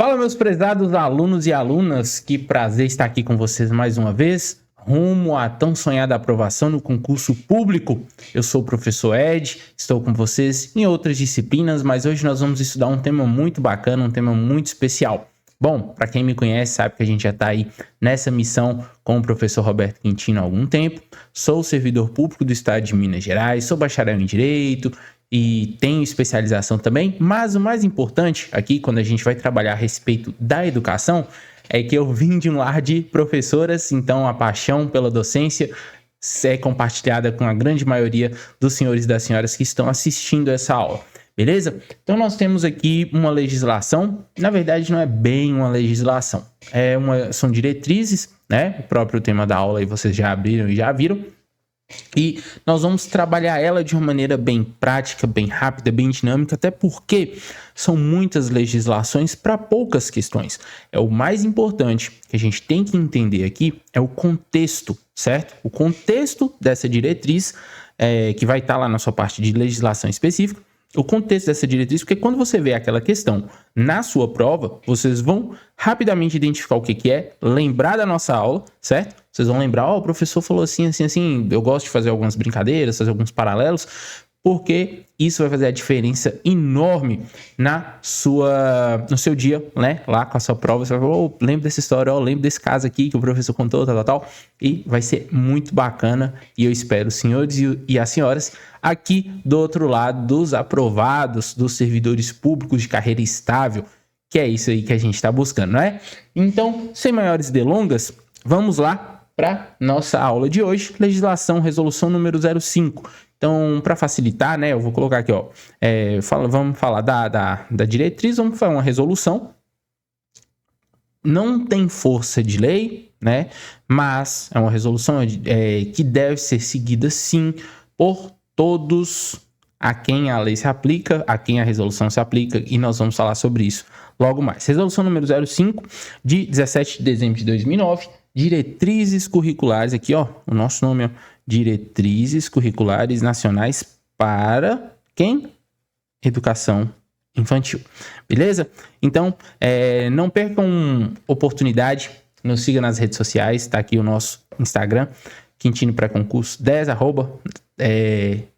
Fala, meus prezados alunos e alunas, que prazer estar aqui com vocês mais uma vez, rumo à tão sonhada aprovação no concurso público. Eu sou o professor Ed, estou com vocês em outras disciplinas, mas hoje nós vamos estudar um tema muito bacana, um tema muito especial. Bom, para quem me conhece sabe que a gente já está aí nessa missão com o professor Roberto Quintino há algum tempo. Sou servidor público do estado de Minas Gerais, sou bacharel em Direito e tenho especialização também, mas o mais importante aqui, quando a gente vai trabalhar a respeito da educação, é que eu vim de um lar de professoras, então a paixão pela docência é compartilhada com a grande maioria dos senhores e das senhoras que estão assistindo essa aula. Beleza? Então nós temos aqui uma legislação, na verdade não é bem uma legislação, são diretrizes, né? O próprio tema da aula aí vocês já abriram e já viram. E nós vamos trabalhar ela de uma maneira bem prática, bem rápida, bem dinâmica, até porque são muitas legislações para poucas questões. O mais importante que a gente tem que entender aqui é o contexto, certo? O contexto dessa diretriz, que vai estar lá na sua parte de legislação específica, o contexto dessa diretriz, porque quando você vê aquela questão na sua prova, vocês vão rapidamente identificar o que é, lembrar da nossa aula, certo? Vocês vão lembrar, o professor falou assim, eu gosto de fazer algumas brincadeiras, fazer alguns paralelos, porque isso vai fazer a diferença enorme no seu dia, né? Lá com a sua prova, você vai falar, lembro dessa história, lembro desse caso aqui que o professor contou, tal. E vai ser muito bacana e eu espero os senhores e as senhoras aqui do outro lado dos aprovados, dos servidores públicos de carreira estável, que é isso aí que a gente está buscando, não é? Então, sem maiores delongas, vamos lá para nossa aula de hoje, legislação, resolução número 05. Então, para facilitar, né, eu vou colocar aqui, vamos falar da diretriz, vamos fazer uma resolução. Não tem força de lei, né, mas é uma resolução que deve ser seguida, sim, por todos a quem a lei se aplica, a quem a resolução se aplica, e nós vamos falar sobre isso logo mais. Resolução número 05, de 17 de dezembro de 2009, diretrizes curriculares, aqui, o nosso nome, diretrizes curriculares nacionais para quem? Educação infantil, beleza? Então, não percam oportunidade, nos siga nas redes sociais, tá aqui o nosso Instagram, Quintino Pré-Concurso 10,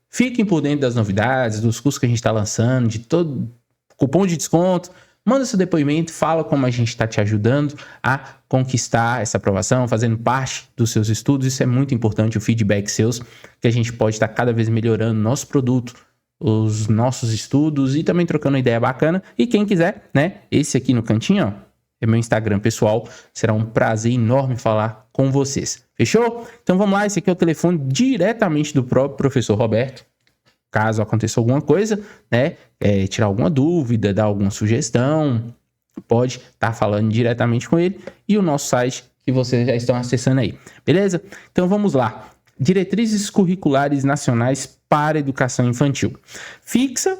fiquem por dentro das novidades, dos cursos que a gente está lançando, de todo cupom de desconto. Manda seu depoimento, fala como a gente está te ajudando a conquistar essa aprovação, fazendo parte dos seus estudos. Isso é muito importante, o feedback seus, que a gente pode estar cada vez melhorando nosso produto, os nossos estudos e também trocando uma ideia bacana. E quem quiser, né, esse aqui no cantinho, é meu Instagram pessoal, será um prazer enorme falar com vocês. Fechou? Então vamos lá, esse aqui é o telefone diretamente do próprio professor Roberto. Caso aconteça alguma coisa, né, tirar alguma dúvida, dar alguma sugestão, pode estar falando diretamente com ele e o nosso site que vocês já estão acessando aí, beleza? Então vamos lá. Diretrizes curriculares nacionais para a educação infantil. Fixa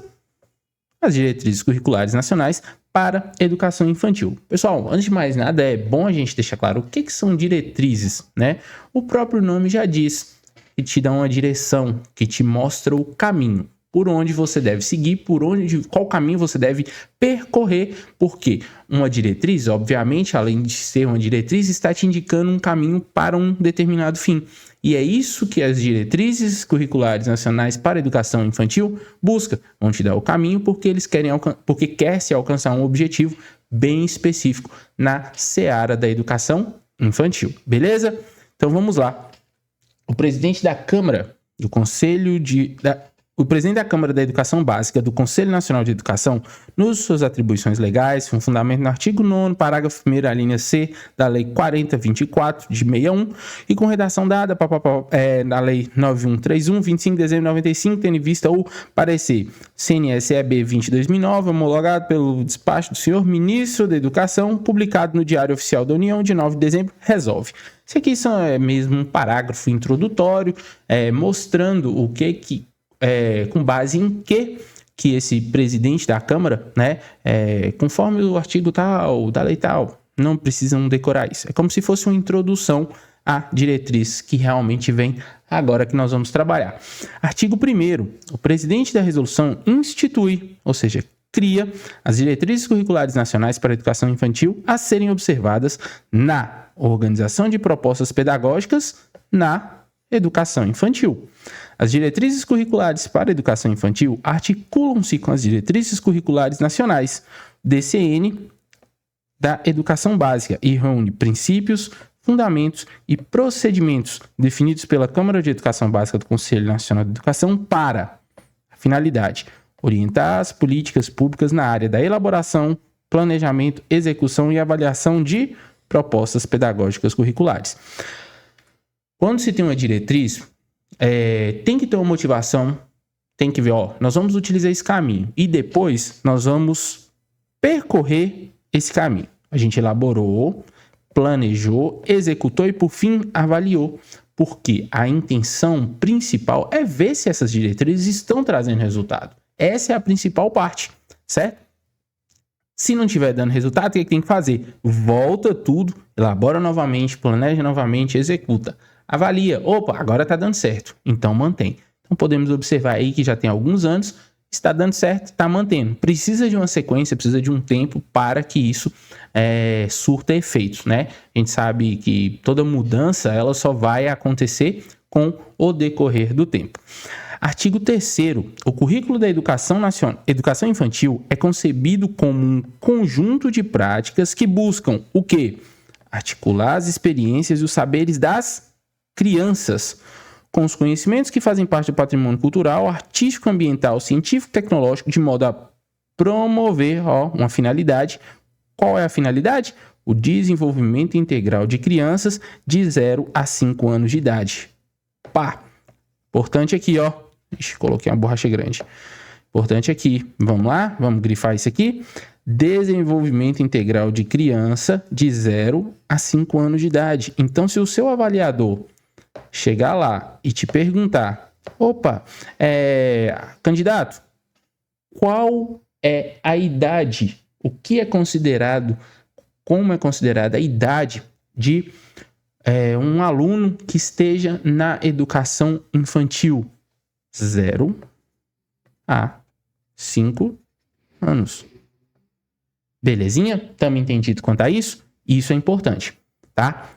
as diretrizes curriculares nacionais para a educação infantil. Pessoal, antes de mais nada, é bom a gente deixar claro o que são diretrizes, né? O próprio nome já diz, que te dá uma direção, que te mostra o caminho, por onde você deve seguir, qual caminho você deve percorrer, porque uma diretriz, obviamente, além de ser uma diretriz, está te indicando um caminho para um determinado fim. E é isso que as diretrizes curriculares nacionais para a educação infantil buscam. Vão te dar o caminho porque quer-se alcançar um objetivo bem específico na seara da educação infantil. Beleza? Então vamos lá. O presidente da Câmara da Educação Básica do Conselho Nacional de Educação, nos suas atribuições legais, com fundamento no artigo 9º, parágrafo 1º, a linha C da Lei 4024 de 61 e com redação dada na Lei 9131, 25 de dezembro de 95, tendo em vista o parecer CNSEB 20/2009, homologado pelo despacho do senhor Ministro da Educação, publicado no Diário Oficial da União de 9 de dezembro, resolve. Isso aqui é mesmo um parágrafo introdutório, mostrando o que com base em que esse presidente da Câmara, né, conforme o artigo tal, da lei tal, não precisam decorar isso. É como se fosse uma introdução à diretriz que realmente vem agora que nós vamos trabalhar. Artigo 1º, o presidente da resolução institui, ou seja, cria as diretrizes curriculares nacionais para a educação infantil a serem observadas na organização de propostas pedagógicas na educação infantil. As diretrizes curriculares para a educação infantil articulam-se com as diretrizes curriculares nacionais, DCN, da educação básica e reúne princípios, fundamentos e procedimentos definidos pela Câmara de Educação Básica do Conselho Nacional de Educação para a finalidade orientar as políticas públicas na área da elaboração, planejamento, execução e avaliação de propostas pedagógicas curriculares. Quando se tem uma diretriz, tem que ter uma motivação, tem que ver, nós vamos utilizar esse caminho e depois nós vamos percorrer esse caminho. A gente elaborou, planejou, executou e, por fim, avaliou. Porque a intenção principal é ver se essas diretrizes estão trazendo resultado. Essa é a principal parte, certo? Se não estiver dando resultado, o que tem que fazer? Volta tudo, elabora novamente, planeja novamente, executa. Avalia. Opa, agora está dando certo. Então, mantém. Então, podemos observar aí que já tem alguns anos, está dando certo, está mantendo. Precisa de uma sequência, precisa de um tempo para que isso surta efeitos, né? A gente sabe que toda mudança, ela só vai acontecer com o decorrer do tempo. Artigo 3º. O currículo da educação infantil é concebido como um conjunto de práticas que buscam o quê? Articular as experiências e os saberes das crianças com os conhecimentos que fazem parte do patrimônio cultural, artístico, ambiental, científico, tecnológico, de modo a promover uma finalidade. Qual é a finalidade? O desenvolvimento integral de crianças de 0 a 5 anos de idade. Importante aqui, Ixi, coloquei uma borracha grande. Importante aqui. Vamos lá? Vamos grifar isso aqui. Desenvolvimento integral de criança de 0 a 5 anos de idade. Então, se o seu avaliador chegar lá e te perguntar, candidato, qual é a idade? O que é considerado, como é considerada a idade de um aluno que esteja na educação infantil? 0 a 5 anos. Belezinha? Estamos entendidos quanto a isso? Isso é importante, tá?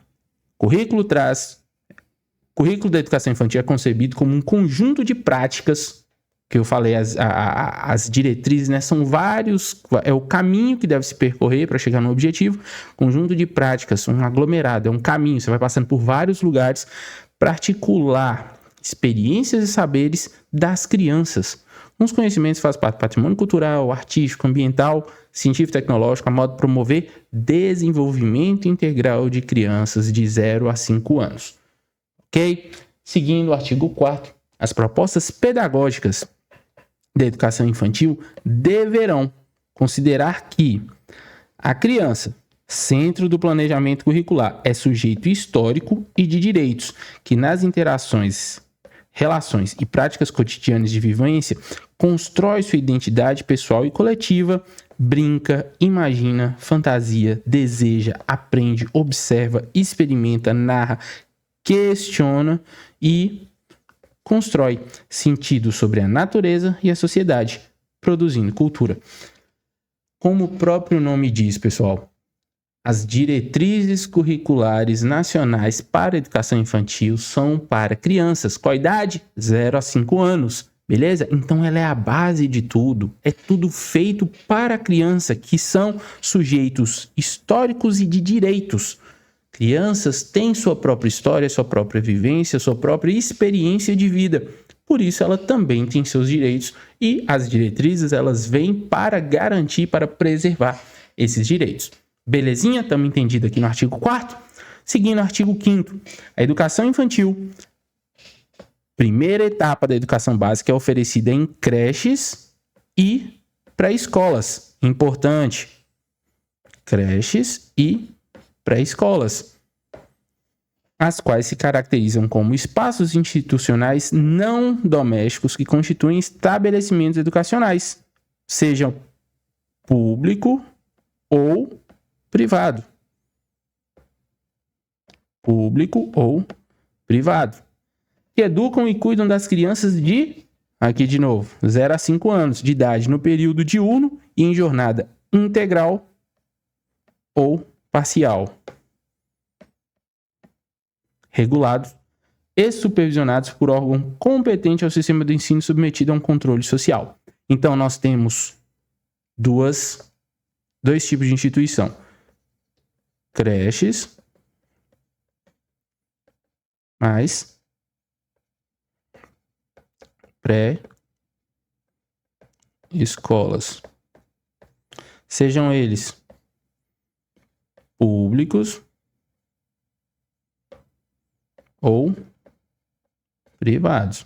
Currículo da educação infantil é concebido como um conjunto de práticas, que eu falei, as diretrizes, né? São vários, é o caminho que deve se percorrer para chegar no objetivo. Conjunto de práticas, um aglomerado, é um caminho, você vai passando por vários lugares para articular experiências e saberes das crianças. Os conhecimentos fazem parte do patrimônio cultural, artístico, ambiental, científico, tecnológico, a modo de promover desenvolvimento integral de crianças de 0 a 5 anos. Ok? Seguindo o artigo 4º, as propostas pedagógicas da educação infantil deverão considerar que a criança, centro do planejamento curricular, é sujeito histórico e de direitos, que nas interações, relações e práticas cotidianas de vivência constrói sua identidade pessoal e coletiva, brinca, imagina, fantasia, deseja, aprende, observa, experimenta, narra, questiona e constrói sentido sobre a natureza e a sociedade, produzindo cultura. Como o próprio nome diz, pessoal, as diretrizes curriculares nacionais para a educação infantil são para crianças. Qual a idade? 0 a 5 anos, beleza? Então ela é a base de tudo. É tudo feito para a criança, que são sujeitos históricos e de direitos. Crianças têm sua própria história, sua própria vivência, sua própria experiência de vida. Por isso ela também tem seus direitos e as diretrizes elas vêm para garantir, para preservar esses direitos. Belezinha? Estamos entendidos aqui no artigo 4º. Seguindo o artigo 5º, a educação infantil, primeira etapa da educação básica, é oferecida em creches e pré-escolas. Importante. Creches e pré-escolas, as quais se caracterizam como espaços institucionais não domésticos que constituem estabelecimentos educacionais, sejam público ou privado. Público ou privado. Que educam e cuidam das crianças de, aqui de novo, 0 a 5 anos de idade no período diurno e em jornada integral ou parcial, regulados e supervisionados por órgão competente ao sistema do ensino submetido a um controle social. Então, nós temos dois tipos de instituição: creches mais pré-escolas, sejam eles públicos ou privados,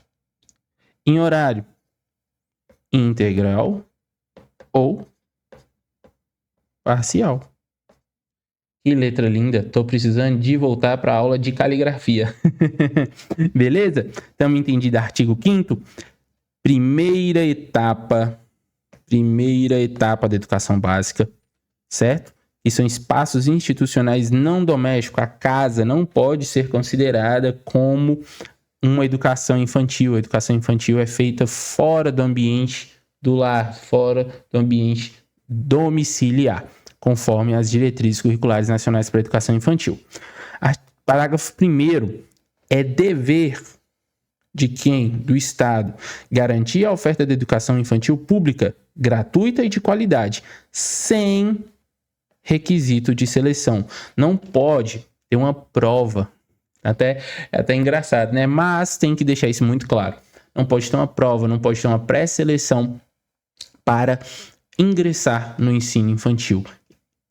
em horário integral ou parcial. Que letra linda, tô precisando de voltar para a aula de caligrafia. Beleza? Estamos entendidos artigo 5º, primeira etapa da educação básica, certo? E são espaços institucionais não domésticos. A casa não pode ser considerada como uma educação infantil. A educação infantil é feita fora do ambiente do lar, fora do ambiente domiciliar, conforme as diretrizes curriculares nacionais para a educação infantil. Parágrafo 1º, é dever de quem? Do Estado, garantir a oferta de educação infantil pública, gratuita e de qualidade, sem requisito de seleção. Não pode ter uma prova. É até engraçado, né? Mas tem que deixar isso muito claro. Não pode ter uma prova, não pode ter uma pré-seleção para ingressar no ensino infantil.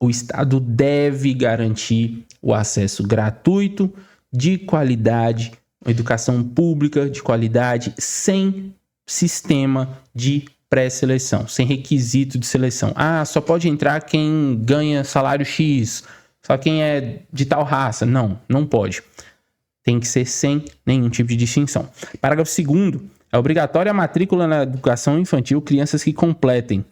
O Estado deve garantir o acesso gratuito, de qualidade, uma educação pública de qualidade, sem sistema de pré-seleção, sem requisito de seleção. Só pode entrar quem ganha salário X, só quem é de tal raça. Não pode. Tem que ser sem nenhum tipo de distinção. Parágrafo 2º. É obrigatória a matrícula na educação infantil crianças que completem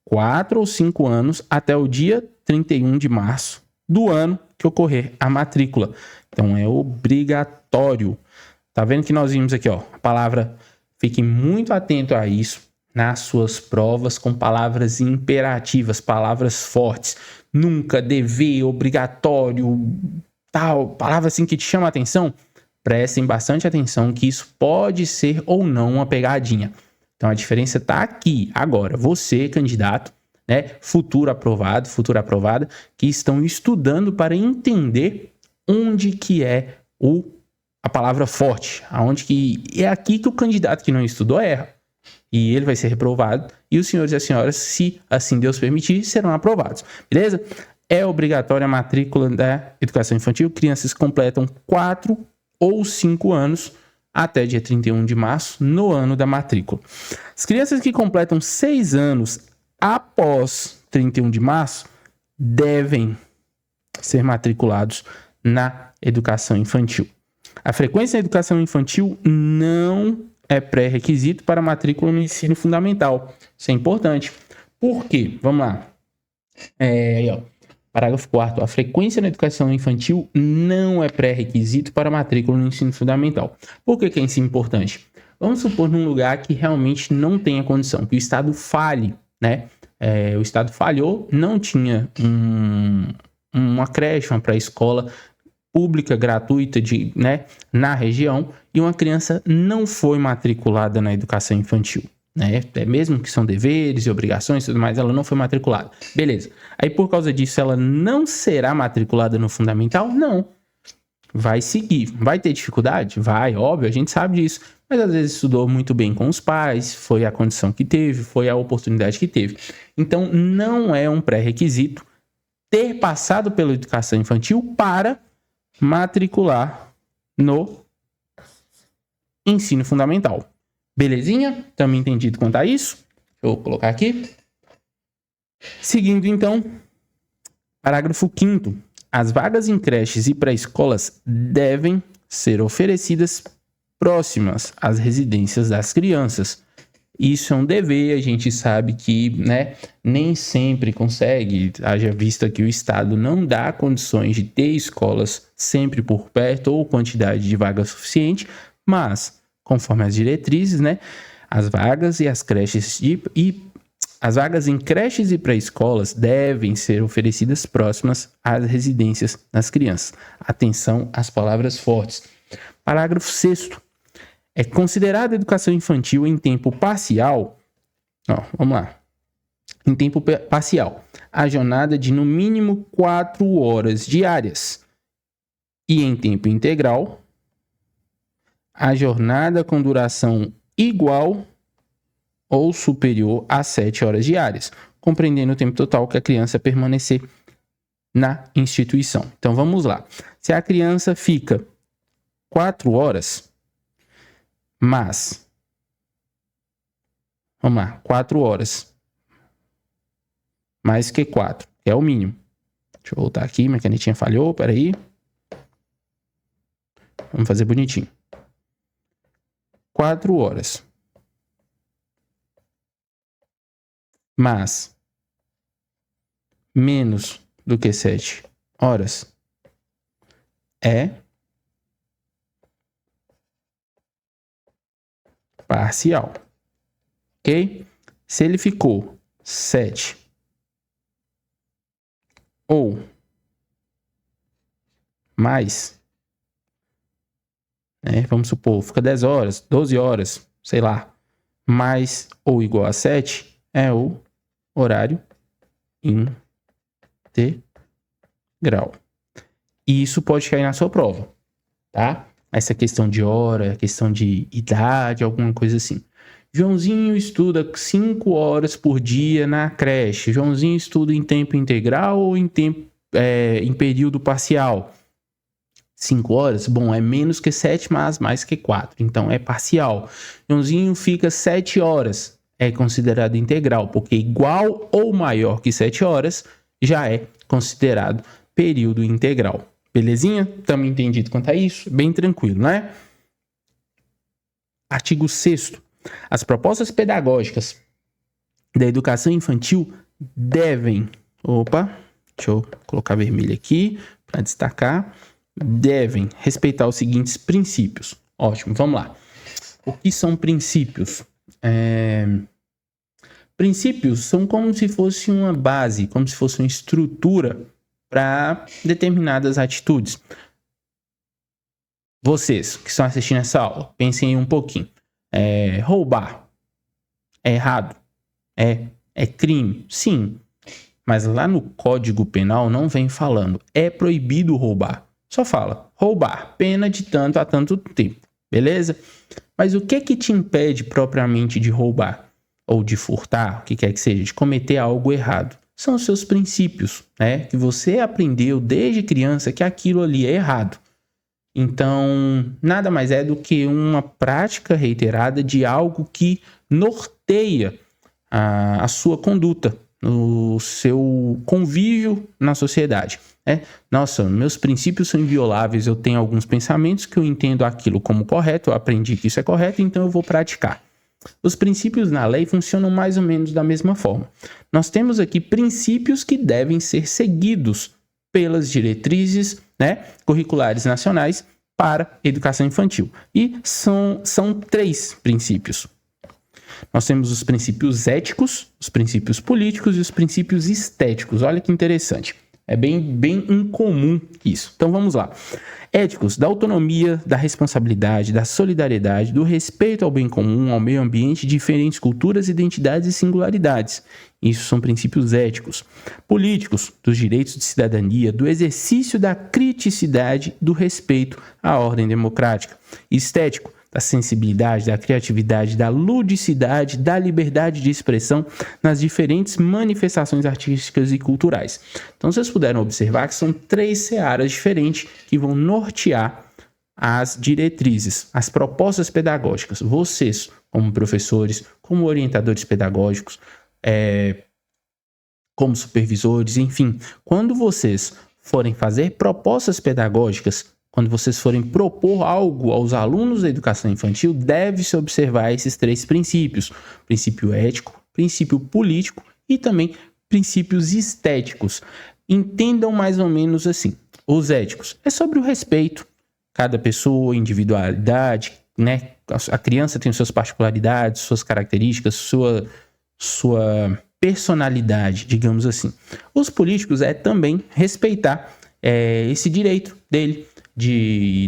4 ou 5 anos até o dia 31 de março do ano que ocorrer a matrícula. Então, é obrigatório. Tá vendo que nós vimos aqui, ó, a palavra, fique muito atento a isso nas suas provas com palavras imperativas, palavras fortes. Nunca, dever, obrigatório, tal, palavra assim que te chama a atenção. Prestem bastante atenção que isso pode ser ou não uma pegadinha. Então a diferença está aqui. Agora, você, candidato, né, futuro aprovado, futura aprovada, que estão estudando para entender onde que é a palavra forte, aonde que é aqui que o candidato que não estudou erra. E ele vai ser reprovado, e os senhores e as senhoras, se assim Deus permitir, serão aprovados. Beleza? É obrigatória a matrícula da educação infantil. Crianças completam 4 ou 5 anos até dia 31 de março, no ano da matrícula. As crianças que completam 6 anos após 31 de março devem ser matriculados na educação infantil. A frequência na educação infantil não é pré-requisito para matrícula no ensino fundamental. Isso é importante. Por quê? Vamos lá. Parágrafo 4º. A frequência na educação infantil não é pré-requisito para matrícula no ensino fundamental. Por que é isso importante? Vamos supor num lugar que realmente não tenha condição, que o Estado falhe, né? O Estado falhou, não tinha uma creche, uma pré-escola pública, gratuita, na região, e uma criança não foi matriculada na educação infantil, né? Mesmo que são deveres e obrigações e tudo mais, ela não foi matriculada. Beleza. Aí, por causa disso, ela não será matriculada no fundamental? Não. Vai seguir. Vai ter dificuldade? Vai, óbvio, a gente sabe disso. Mas às vezes estudou muito bem com os pais, foi a condição que teve, foi a oportunidade que teve. Então, não é um pré-requisito ter passado pela educação infantil para matricular no ensino fundamental. Belezinha? Estamos entendidos quanto a isso? Eu vou colocar aqui. Seguindo, então, parágrafo 5º. As vagas em creches e pré-escolas devem ser oferecidas próximas às residências das crianças. Isso é um dever, a gente sabe que, nem sempre consegue, haja vista que o Estado não dá condições de ter escolas sempre por perto ou quantidade de vagas suficiente, mas, conforme as diretrizes, as vagas e as creches e As vagas em creches e pré-escolas devem ser oferecidas próximas às residências das crianças. Atenção às palavras fortes. Parágrafo 6º. É considerada educação infantil em tempo parcial. Vamos lá. Em tempo parcial, a jornada de no mínimo 4 horas diárias. E em tempo integral, a jornada com duração igual ou superior a 7 horas diárias, compreendendo o tempo total que a criança permanecer na instituição. Então vamos lá. Se a criança fica 4 horas, mas... Vamos lá, 4 horas. Mais que 4, que é o mínimo. Deixa eu voltar aqui, minha canetinha falhou, peraí. Vamos fazer bonitinho. 4 horas. Mas menos do que 7 horas é parcial. Ok? Se ele ficou 7 ou mais, vamos supor, fica 10 horas, 12 horas, sei lá, mais ou igual a 7 é o horário integral. E isso pode cair na sua prova, tá? Essa questão de hora, questão de idade, alguma coisa assim. Joãozinho estuda 5 horas por dia na creche. Joãozinho estuda em tempo integral ou em período parcial? 5 horas? Bom, é menos que 7, mas mais que 4. Então, é parcial. Joãozinho fica 7 horas. É considerado integral, porque igual ou maior que 7 horas já é considerado período integral. Belezinha? Estamos entendidos quanto a isso? Bem tranquilo, né? Artigo 6º. As propostas pedagógicas da educação infantil devem... deixa eu colocar vermelho aqui para destacar. Devem respeitar os seguintes princípios. Ótimo, vamos lá. O que são princípios? Princípios são como se fosse uma base, como se fosse uma estrutura para determinadas atitudes. Vocês que estão assistindo essa aula, pensem um pouquinho. Roubar é errado? É crime? Sim. Mas lá no Código Penal não vem falando é proibido roubar. Só fala roubar, pena de tanto a tanto tempo. Beleza? Mas o que te impede propriamente de roubar? Ou de furtar, o que quer que seja, de cometer algo errado? São os seus princípios, né? Que você aprendeu desde criança que aquilo ali é errado. Então, nada mais é do que uma prática reiterada de algo que norteia a sua conduta, o seu convívio na sociedade. Nossa, meus princípios são invioláveis, eu tenho alguns pensamentos que eu entendo aquilo como correto, eu aprendi que isso é correto, então eu vou praticar. Os princípios na lei funcionam mais ou menos da mesma forma. Nós temos aqui princípios que devem ser seguidos pelas diretrizes, curriculares nacionais para educação infantil. E são 3 princípios. Nós temos os princípios éticos, os princípios políticos e os princípios estéticos. Olha que interessante. É bem incomum isso. Então vamos lá. Éticos, da autonomia, da responsabilidade, da solidariedade, do respeito ao bem comum, ao meio ambiente, diferentes culturas, identidades e singularidades. Isso são princípios éticos. Políticos, dos direitos de cidadania, do exercício da criticidade, do respeito à ordem democrática. Estético, da sensibilidade, da criatividade, da ludicidade, da liberdade de expressão nas diferentes manifestações artísticas e culturais. Então, vocês puderam observar que são 3 searas diferentes que vão nortear as diretrizes, as propostas pedagógicas. Vocês, como professores, como orientadores pedagógicos, como supervisores, enfim, quando vocês forem fazer propostas pedagógicas, quando vocês forem propor algo aos alunos da educação infantil, deve-se observar esses 3 princípios: princípio ético, princípio político e também princípios estéticos. Entendam mais ou menos assim. Os éticos é sobre o respeito. Cada pessoa, individualidade, A criança tem suas particularidades, suas características, sua personalidade, digamos assim. Os políticos também respeitar esse direito dele,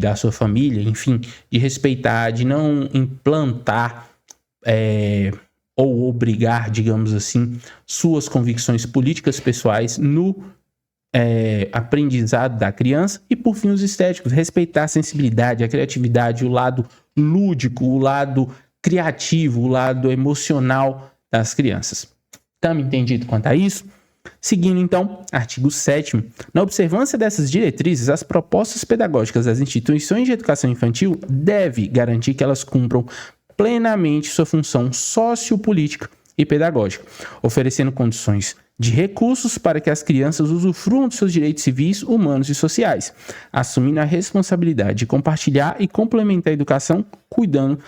da sua família, enfim, de respeitar, de não implantar ou obrigar, digamos assim, suas convicções políticas pessoais no aprendizado da criança. E por fim, os estéticos, respeitar a sensibilidade, a criatividade, o lado lúdico, o lado criativo, o lado emocional das crianças. Estamos entendidos quanto a isso? Seguindo então, artigo 7º, na observância dessas diretrizes, as propostas pedagógicas das instituições de educação infantil devem garantir que elas cumpram plenamente sua função sociopolítica e pedagógica, oferecendo condições de recursos para que as crianças usufruam dos seus direitos civis, humanos e sociais, assumindo a responsabilidade de compartilhar e complementar a educação, cuidando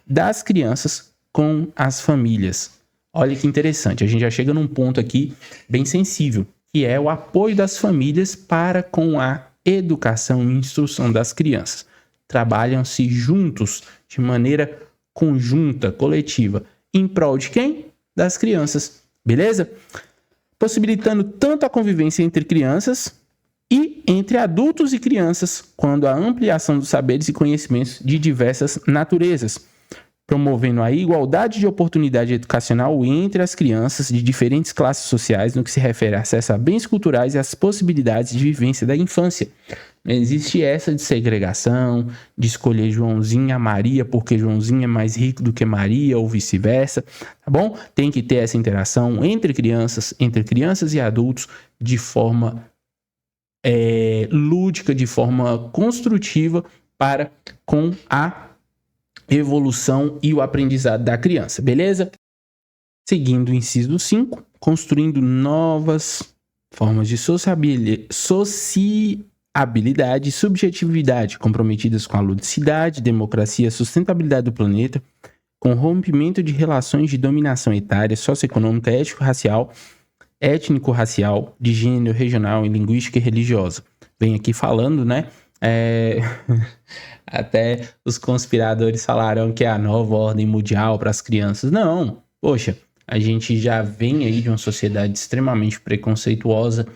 das crianças com as famílias. Olha que interessante, a gente já chega num ponto aqui bem sensível, que é o apoio das famílias para com a educação e instrução das crianças. Trabalham-se juntos, de maneira conjunta, coletiva, em prol de quem? Das crianças, beleza? Possibilitando tanto a convivência entre crianças e entre adultos e crianças, quanto a ampliação dos saberes e conhecimentos de diversas naturezas, promovendo a igualdade de oportunidade educacional entre as crianças de diferentes classes sociais no que se refere a acesso a bens culturais e às possibilidades de vivência da infância. Não existe essa de segregação, de escolher Joãozinho a Maria porque Joãozinho é mais rico do que Maria ou vice-versa, tá bom? Tem que ter essa interação entre crianças e adultos de forma lúdica, de forma construtiva para com a evolução e o aprendizado da criança, beleza? Seguindo o inciso 5, construindo novas formas de sociabilidade e subjetividade comprometidas com a ludicidade, democracia, sustentabilidade do planeta, com rompimento de relações de dominação etária, socioeconômica, étnico-racial, de gênero, regional, linguística e religiosa. Vem aqui falando, né? Até os conspiradores falaram que é a nova ordem mundial para as crianças. Não, poxa, a gente já vem aí de uma sociedade extremamente preconceituosa,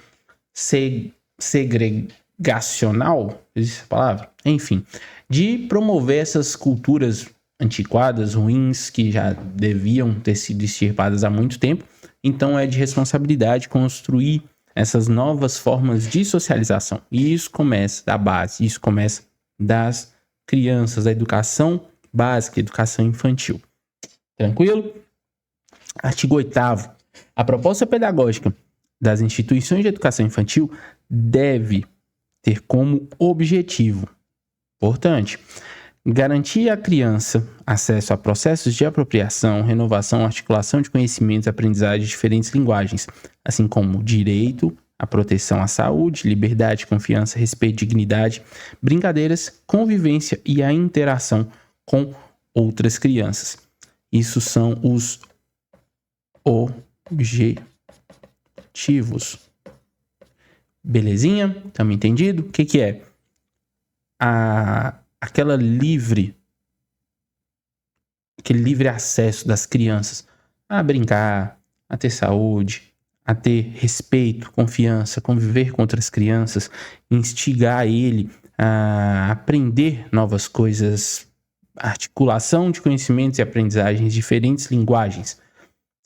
segregacional, existe essa palavra? Enfim, de promover essas culturas antiquadas, ruins, que já deviam ter sido extirpadas há muito tempo. Então é de responsabilidade construir essas novas formas de socialização. E isso começa da base, isso começa das crianças, da educação básica, educação infantil. Tranquilo? Artigo 8º. A proposta pedagógica das instituições de educação infantil deve ter como objetivo, importante, garantir à criança acesso a processos de apropriação, renovação, articulação de conhecimentos e aprendizagem de diferentes linguagens, assim como direito, a proteção à saúde, liberdade, confiança, respeito, dignidade, brincadeiras, convivência e a interação com outras crianças. Isso são os objetivos. Belezinha? Estamos entendido? O que é? Aquele livre acesso das crianças a brincar, a ter saúde, a ter respeito, confiança, conviver com outras crianças, instigar ele a aprender novas coisas, articulação de conhecimentos e aprendizagens, diferentes linguagens.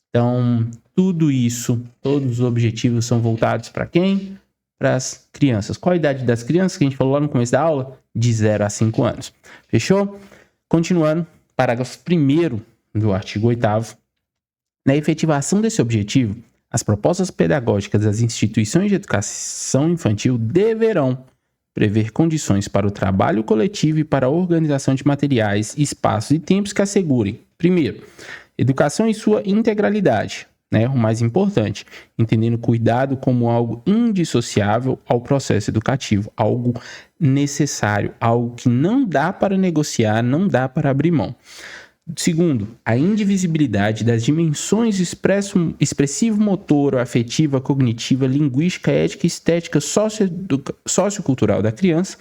Então, tudo isso, todos os objetivos são voltados para quem? Para as crianças. Qual a idade das crianças que a gente falou lá no começo da aula? De 0 a 5 anos. Fechou? Continuando, parágrafo 1º do artigo 8º. Na efetivação desse objetivo, as propostas pedagógicas das instituições de educação infantil deverão prever condições para o trabalho coletivo e para a organização de materiais, espaços e tempos que assegurem, primeiro, educação em sua integralidade, o mais importante, entendendo cuidado como algo indissociável ao processo educativo, algo necessário, algo que não dá para negociar, não dá para abrir mão. Segundo, a indivisibilidade das dimensões expressivo-motora, afetiva, cognitiva, linguística, ética, estética, sociocultural da criança,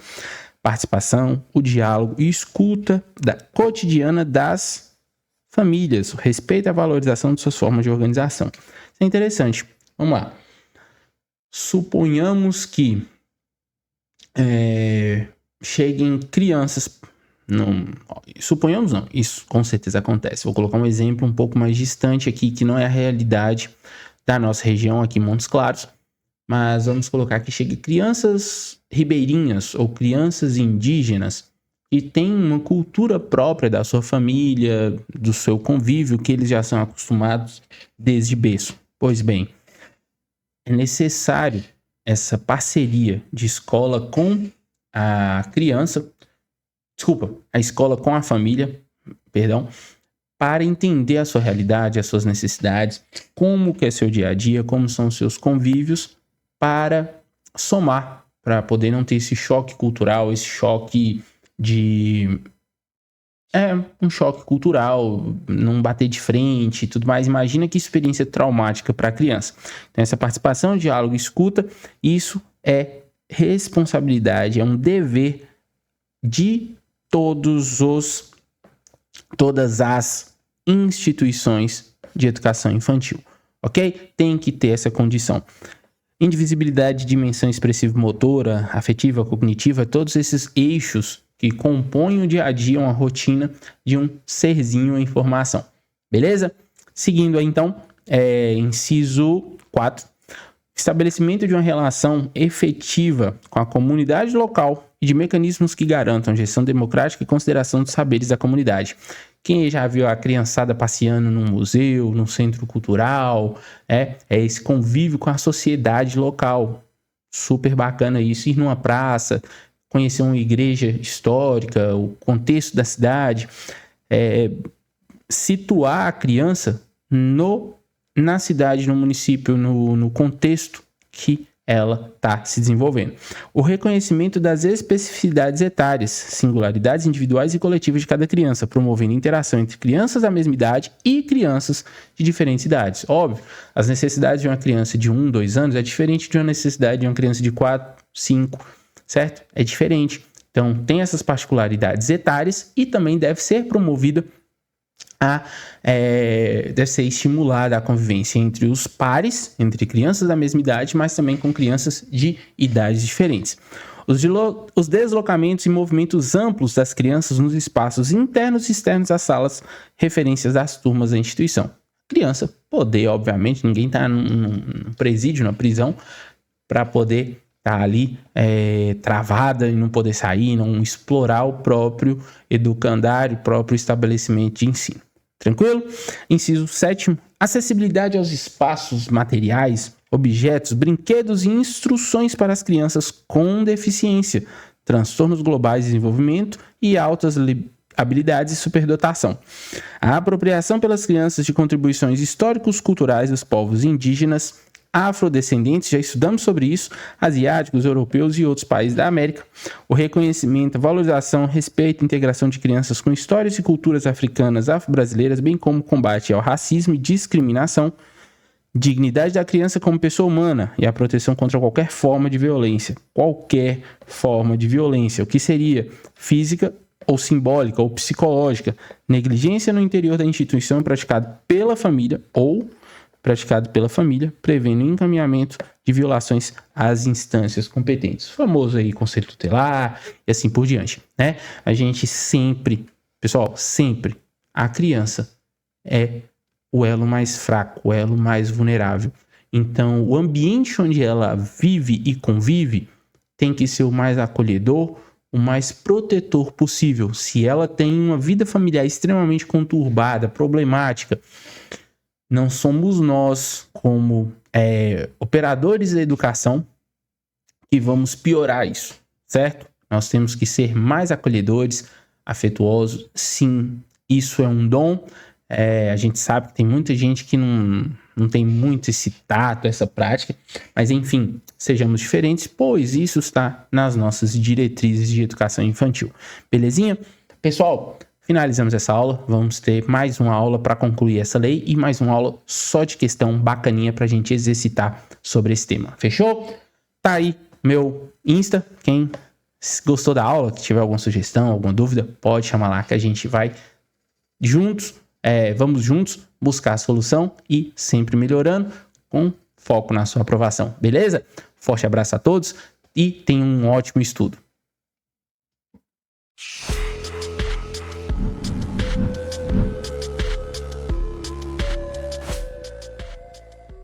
participação, o diálogo e escuta cotidiana das famílias, o respeito e a valorização de suas formas de organização. Isso é interessante. Vamos lá. Suponhamos que cheguem crianças. Suponhamos não, isso com certeza acontece. Vou colocar um exemplo um pouco mais distante aqui, que não é a realidade da nossa região aqui em Montes Claros, mas vamos colocar que cheguem crianças ribeirinhas ou crianças indígenas e têm uma cultura própria da sua família, do seu convívio, que eles já são acostumados desde berço. Pois bem, é necessário essa parceria de escola com a criança, a escola com a família, para entender a sua realidade, as suas necessidades, como que é seu dia a dia, como são os seus convívios, para somar, para poder não ter esse choque cultural, esse choque um choque cultural, não bater de frente e tudo mais. Imagina que experiência traumática para a criança. Então, essa participação, diálogo e escuta, isso é responsabilidade, é um dever de todas as instituições de educação infantil, ok? Tem que ter essa condição. Indivisibilidade, dimensão expressivo-motora, afetiva, cognitiva, todos esses eixos que compõem o dia a dia, uma rotina de um serzinho em formação. Beleza? Seguindo aí, então, inciso 4. Estabelecimento de uma relação efetiva com a comunidade local e de mecanismos que garantam gestão democrática e consideração dos saberes da comunidade. Quem já viu a criançada passeando num museu, num centro cultural, é esse convívio com a sociedade local. Super bacana isso, ir numa praça, conhecer uma igreja histórica, o contexto da cidade, situar a criança na cidade, no município, no contexto que ela está se desenvolvendo. O reconhecimento das especificidades etárias, singularidades individuais e coletivas de cada criança, promovendo interação entre crianças da mesma idade e crianças de diferentes idades. Óbvio, as necessidades de uma criança de 1, 2 anos é diferente de uma necessidade de uma criança de 4, 5, certo? É diferente. Então, tem essas particularidades etárias e também deve ser promovida deve ser estimulada a convivência entre os pares, entre crianças da mesma idade, mas também com crianças de idades diferentes. Os deslocamentos e movimentos amplos das crianças nos espaços internos e externos às salas, referências das turmas da instituição. Criança poder, obviamente, ninguém está num presídio, na prisão, para poder estar ali travada e não poder sair, não explorar o próprio educandário, o próprio estabelecimento de ensino. Tranquilo? Inciso 7. Acessibilidade aos espaços materiais, objetos, brinquedos e instruções para as crianças com deficiência, transtornos globais de desenvolvimento e altas habilidades e superdotação. A apropriação pelas crianças de contribuições históricos culturais dos povos indígenas, afrodescendentes, já estudamos sobre isso, asiáticos, europeus e outros países da América. O reconhecimento, valorização, respeito e integração de crianças com histórias e culturas africanas, afro-brasileiras, bem como o combate ao racismo e discriminação, dignidade da criança como pessoa humana e a proteção contra qualquer forma de violência. Qualquer forma de violência, o que seria física ou simbólica ou psicológica, negligência no interior da instituição praticada pela família ou praticado pela família, prevendo o encaminhamento de violações às instâncias competentes. O famoso aí conselho tutelar e assim por diante, né? A gente sempre, pessoal, sempre, a criança é o elo mais fraco, o elo mais vulnerável. Então, o ambiente onde ela vive e convive tem que ser o mais acolhedor, o mais protetor possível. Se ela tem uma vida familiar extremamente conturbada, problemática, não somos nós, como operadores da educação, que vamos piorar isso, certo? Nós temos que ser mais acolhedores, afetuosos. Sim, isso é um dom. A gente sabe que tem muita gente que não tem muito esse tato, essa prática. Mas, enfim, sejamos diferentes, pois isso está nas nossas diretrizes de educação infantil. Belezinha? Pessoal, finalizamos essa aula, vamos ter mais uma aula para concluir essa lei e mais uma aula só de questão bacaninha para a gente exercitar sobre esse tema. Fechou? Tá aí meu Insta, quem gostou da aula, que tiver alguma sugestão, alguma dúvida, pode chamar lá que a gente vai juntos vamos juntos buscar a solução e sempre melhorando com foco na sua aprovação, beleza? Forte abraço a todos e tenham um ótimo estudo.